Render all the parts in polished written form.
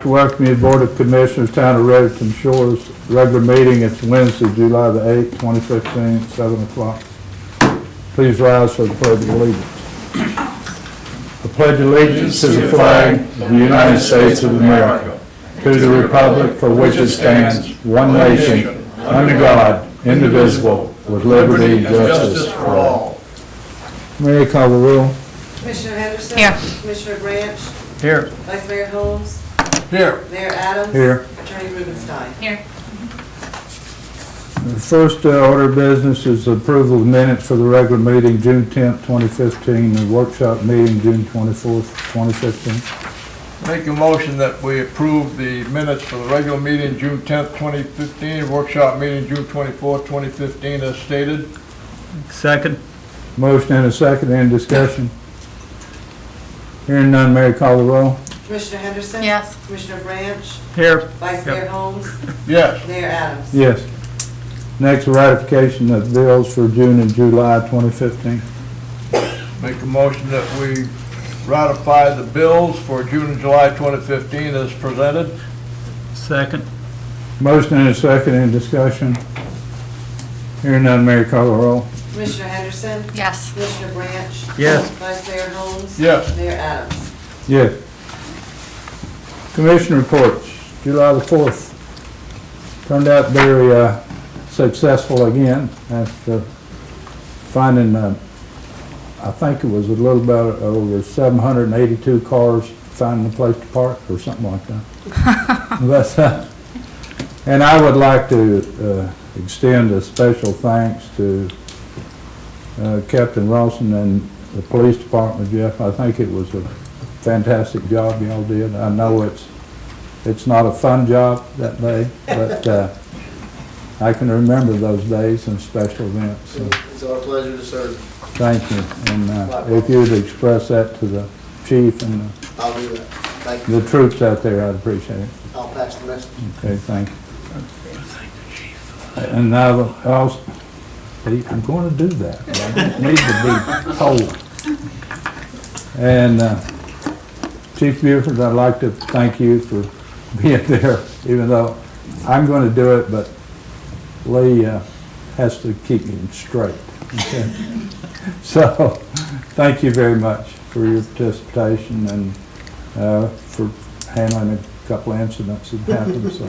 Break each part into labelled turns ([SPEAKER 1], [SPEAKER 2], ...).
[SPEAKER 1] to welcome you to the Board of Commissioners, Town of Redington Shores, regular meeting. It's Wednesday, July the 8th, 2015, 7 o'clock. Please rise for the Pledge of Allegiance. I pledge allegiance to the flag of the United States of America, to the republic for which it stands, one nation, under God, indivisible, with liberty and justice for all. May I call the roll?
[SPEAKER 2] Commissioner Henderson?
[SPEAKER 3] Here.
[SPEAKER 2] Commissioner Branch?
[SPEAKER 1] Here.
[SPEAKER 2] Vice Mayor Holmes?
[SPEAKER 1] Here.
[SPEAKER 2] Mayor Adams?
[SPEAKER 1] Here.
[SPEAKER 2] Attorney Rubenstein?
[SPEAKER 3] Here.
[SPEAKER 1] The first order of business is approval of minutes for the regular meeting, June 10th, 2015, and workshop meeting, June 24th, 2015.
[SPEAKER 4] Make a motion that we approve the minutes for the regular meeting, June 10th, 2015, workshop meeting, June 24th, 2015, as stated.
[SPEAKER 5] Second.
[SPEAKER 1] Motion and a second, any discussion? Hearing none, Mary, call the roll.
[SPEAKER 2] Commissioner Henderson?
[SPEAKER 3] Yes.
[SPEAKER 2] Commissioner Branch?
[SPEAKER 5] Here.
[SPEAKER 2] Vice Mayor Holmes?
[SPEAKER 4] Yes.
[SPEAKER 2] Mayor Adams?
[SPEAKER 1] Yes. Next, ratification of bills for June and July 2015.
[SPEAKER 4] Make a motion that we ratify the bills for June and July 2015 as presented.
[SPEAKER 5] Second.
[SPEAKER 1] Motion and a second, any discussion? Hearing none, Mary, call the roll.
[SPEAKER 2] Commissioner Henderson?
[SPEAKER 3] Yes.
[SPEAKER 2] Commissioner Branch?
[SPEAKER 5] Yes.
[SPEAKER 2] Vice Mayor Holmes?
[SPEAKER 4] Yes.
[SPEAKER 2] Mayor Adams?
[SPEAKER 1] Yes. Commission reports, July the 4th. Turned out very successful again after finding, I think it was a little bit over 782 cars finding a place to park or something like that. But, and I would like to extend a special thanks to Captain Rawson and the police department, Jeff. I think it was a fantastic job y'all did. I know it's not a fun job that day, but I can remember those days and special events. So
[SPEAKER 6] It's our pleasure to serve.
[SPEAKER 1] thank you. And if you'd express that to the chief and
[SPEAKER 6] I'll do that. Thank you.
[SPEAKER 1] the troops out there, I'd appreciate it.
[SPEAKER 6] I'll pass the message.
[SPEAKER 1] Okay, thank you. And I will also, I'm going to do that, but I don't need to be told. And Chief Buford, I'd like to thank you for being there, even though I'm going to do it, but Lee has to keep me straight. Okay? So, thank you very much for your participation and for handling a couple of incidents that happened. So,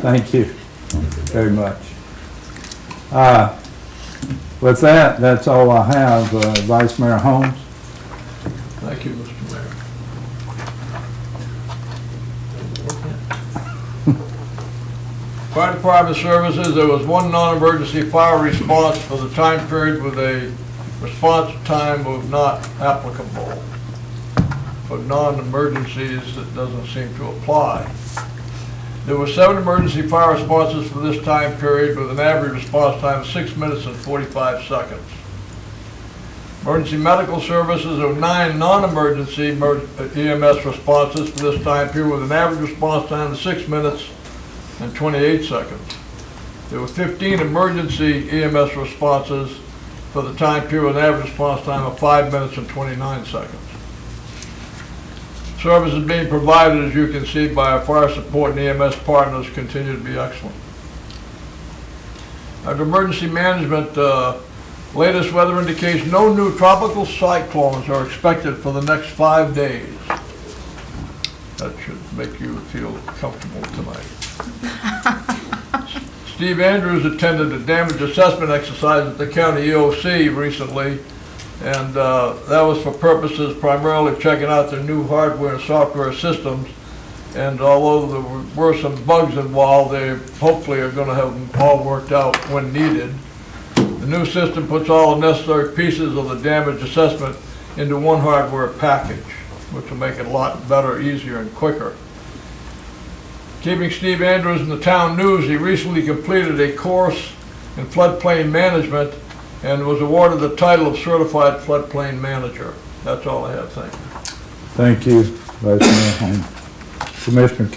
[SPEAKER 1] thank you very much. With that, that's all I have. Vice Mayor Holmes.
[SPEAKER 4] Thank you, Mr. Mayor. Fire Department services, there was one non-emergency fire response for the time period with a response time of not applicable. For non-emergencies, it doesn't seem to apply. There were 7 emergency fire responses for this time period with an average response time of 6 minutes and 45 seconds. Emergency medical services, there were 9 non-emergency EMS responses for this time period with an average response time of 6 minutes and 28 seconds. There were 15 emergency EMS responses for the time period with an average response time of 5 minutes and 29 seconds. Services being provided, as you can see, by our fire support and EMS partners continue to be excellent. Under emergency management, latest weather indicates no new tropical cyclones are expected for the next 5 days. That should make you feel comfortable tonight. Steve Andrews attended a damage assessment exercise at the county EOC recently, and that was for purposes primarily of checking out their new hardware and software systems. And although there were some bugs involved, they hopefully are going to have them all worked out when needed. The new system puts all the necessary pieces of the damage assessment into one hardware package, which will make it a lot better, easier, and quicker. Keeping Steve Andrews in the town news, he recently completed a course in floodplain management and was awarded the title of Certified Floodplain Manager. That's all I have, thank you.
[SPEAKER 1] Thank you, Vice Mayor Holmes. Commissioner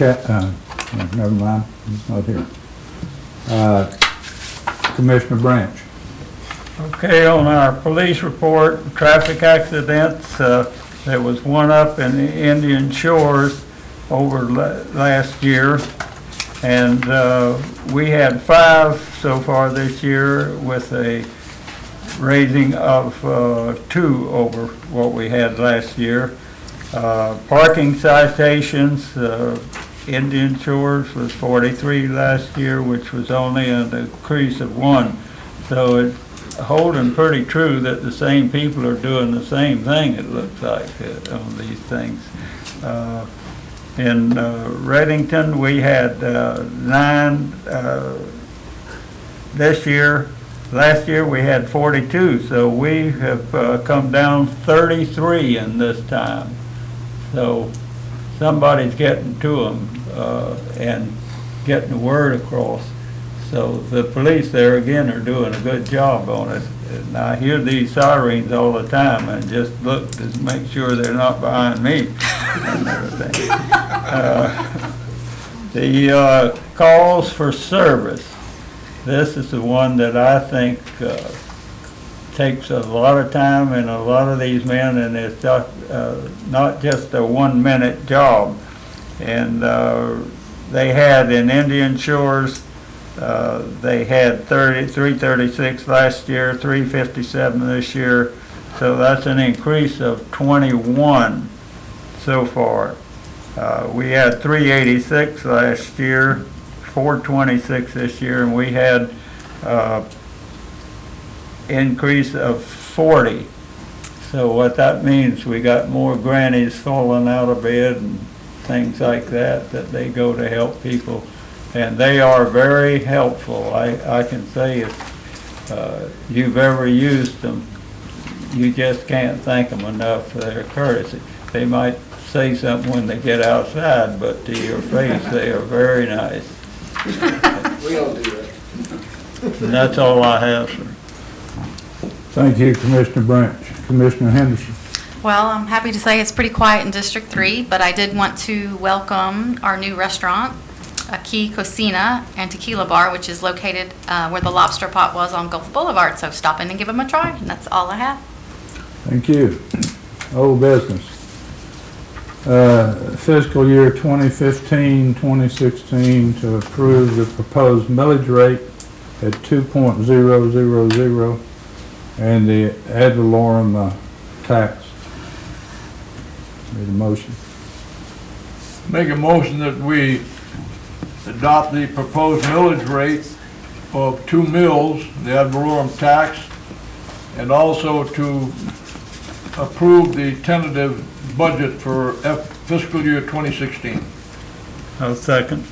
[SPEAKER 1] never mind, he's not here. Commissioner Branch.
[SPEAKER 5] Okay, on our police report, traffic accidents, there was one up in the Indian Shores over last year. And we had 5 so far this year with a raising of 2 over what we had last year. Parking citations, Indian Shores was 43 last year, which was only an increase of 1. So it's holding pretty true that the same people are doing the same thing, it looks like, on these things. In Redington, we had 9 this year. Last year, we had 42, so we have come down 33 in this time. So somebody's getting to them and getting the word across. So the police there, again, are doing a good job on it. And I hear these sirens all the time and just look to make sure they're not behind me and everything. The calls for service. This is the one that I think takes a lot of time and a lot of these men, and it's not just a 1-minute job. And they had in Indian Shores, they had 336 last year, 357 this year, so that's an increase of 21 so far. We had 386 last year, 426 this year, and we had increase of 40. So what that means, we got more grannies falling out of bed and things like that they go to help people. And they are very helpful. I can say if you've ever used them, you just can't thank them enough for their courtesy. They might say something when they get outside, but to your face, they are very nice.
[SPEAKER 6] We don't do that.
[SPEAKER 5] And that's all I have, sir.
[SPEAKER 1] Thank you, Commissioner Branch. Commissioner Henderson.
[SPEAKER 3] Well, I'm happy to say it's pretty quiet in District 3, but I did want to welcome our new restaurant, Key Cocina and Tequila Bar, which is located where the Lobster Pot was on Gulf Boulevard. So stop in and give them a try, and that's all I have.
[SPEAKER 1] Thank you. Old business. Fiscal year 2015-2016 to approve the proposed millage rate at 2.000 and the ad valorem tax. Need a motion.
[SPEAKER 4] Make a motion that we adopt the proposed millage rate of 2 mills, the ad valorem tax, and also to approve the tentative budget for fiscal year 2016.
[SPEAKER 5] I'll second.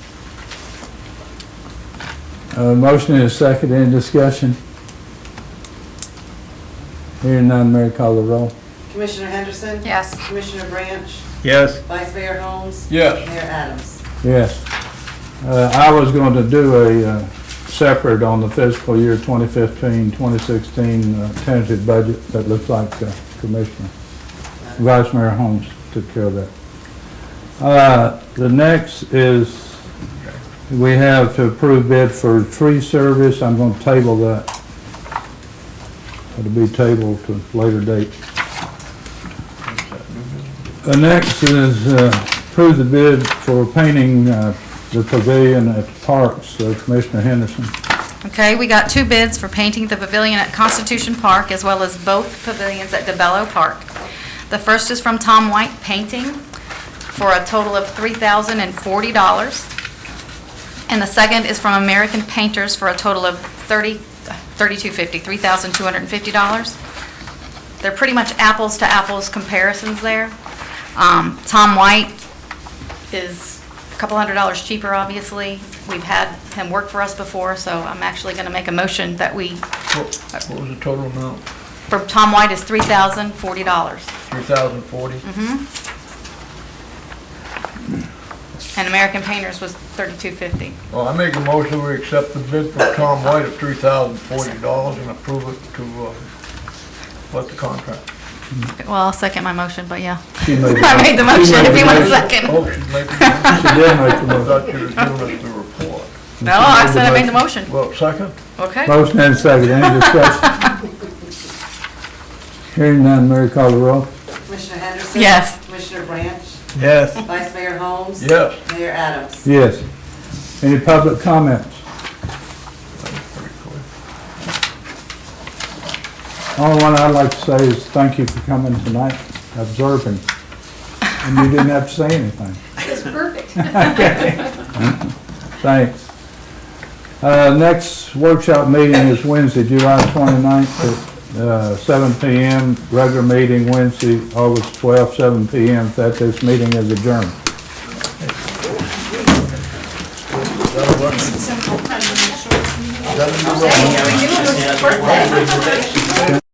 [SPEAKER 1] Motion is second. Any discussion? Hearing none, Mary, call the roll.
[SPEAKER 2] Commissioner Henderson?
[SPEAKER 3] Yes.
[SPEAKER 2] Commissioner Branch?
[SPEAKER 5] Yes.
[SPEAKER 2] Vice Mayor Holmes?
[SPEAKER 4] Yes.
[SPEAKER 2] Mayor Adams?
[SPEAKER 1] Yes. I was going to do a separate on the fiscal year 2015-2016 tentative budget. That looks like Commissioner Vice Mayor Holmes took care of that. The next is we have to approve bid for tree service. I'm going to table that. It'll be tabled to a later date. The next is approve the bid for painting the pavilion at the parks. Commissioner Henderson.
[SPEAKER 3] Okay, we got 2 bids for painting the pavilion at Constitution Park as well as both pavilions at DeBello Park. The first is from Tom White Painting for a total of $3,040. And the second is from American Painters for a total of $3,250. They're pretty much apples to apples comparisons there. Tom White is a couple $100 cheaper, obviously. We've had him work for us before, so I'm actually going to make a motion that we,
[SPEAKER 4] What was the total amount?
[SPEAKER 3] for Tom White is $3,040.
[SPEAKER 4] 3,040?
[SPEAKER 3] And American Painters was $3,250.
[SPEAKER 4] Well, I make a motion we accept the bid from Tom White of $3,040 and approve it to let the contract.
[SPEAKER 3] Well, I'll second my motion, but yeah.
[SPEAKER 1] She made
[SPEAKER 3] I made the motion, if you want a second.
[SPEAKER 4] Oh, she's making the motion?
[SPEAKER 1] She did make the
[SPEAKER 4] I
[SPEAKER 1] motion.
[SPEAKER 4] thought you were giving us the report.
[SPEAKER 3] No, I said I made the motion.
[SPEAKER 4] Well, second?
[SPEAKER 3] Okay.
[SPEAKER 1] Motion and second. Any discussion? Hearing none, Mary, call the roll.
[SPEAKER 2] Commissioner Henderson?
[SPEAKER 3] Yes.
[SPEAKER 2] Commissioner Branch?
[SPEAKER 5] Yes.
[SPEAKER 2] Vice Mayor Holmes.
[SPEAKER 4] Yes.
[SPEAKER 2] Mayor Adams.
[SPEAKER 1] Yes. Any public comments? Only one I'd like to say is thank you for coming tonight, observing. And you didn't have to say anything.
[SPEAKER 2] It's perfect.
[SPEAKER 1] Thanks. Next workshop meeting is Wednesday, July 29th at 7 PM. Regular meeting Wednesday, August 12th, 7 PM. That this meeting is adjourned.
[SPEAKER 4] That'll be-